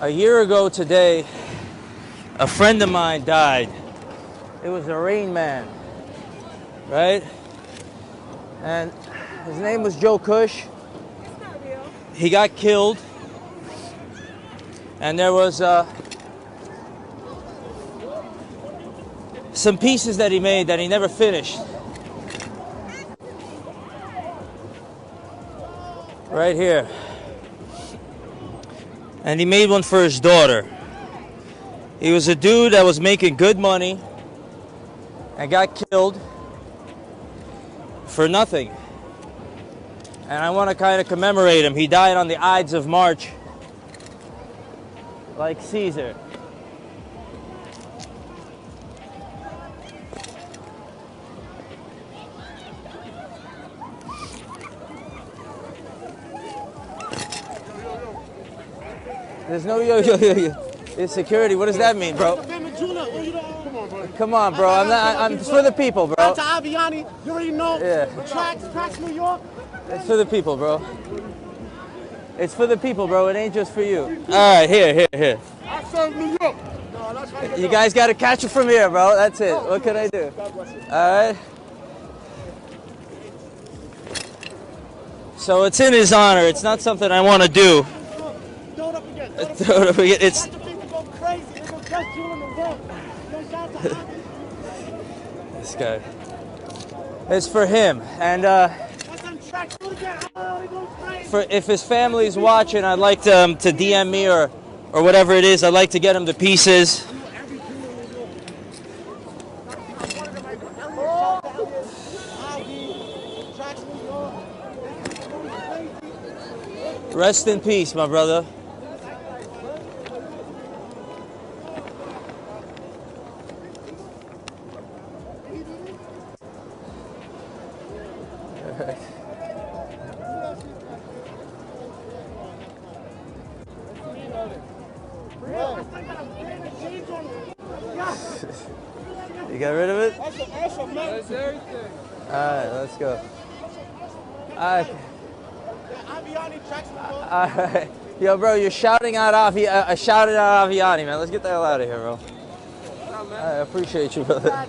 A year ago today, a friend of mine died. It was a Rain Man, right? And his name was Joe Cush. It's not real. He got killed, and there was some pieces that he made that he never finished. Right here. And he made one for his daughter. He was a dude that was making good money and got killed for nothing. And I want to kind of commemorate him. He died on the Ides of March, like Caesar. There's no yo. It's security. What does that mean, bro? Come on, bro. It's for the people, bro. To Aviani, you already know. Yeah. Tracks New York. It's for the people, bro. It's for the people, bro. It ain't just for you. All right, here. I serve New York. You guys got to catch it from here, bro. That's it. What can I do? All right. So it's in his honor. It's not something I want to do. Throw it up again. It's. This guy. It's for him, and if his family's watching, I'd like to DM me or whatever it is. I'd like to get him the pieces. Rest in peace, my brother. You got rid of it? That's everything. Alright, let's go. Alright. Yo, bro, you're shouting out Aviani, man. Let's get the hell out of here, bro. I appreciate you, brother.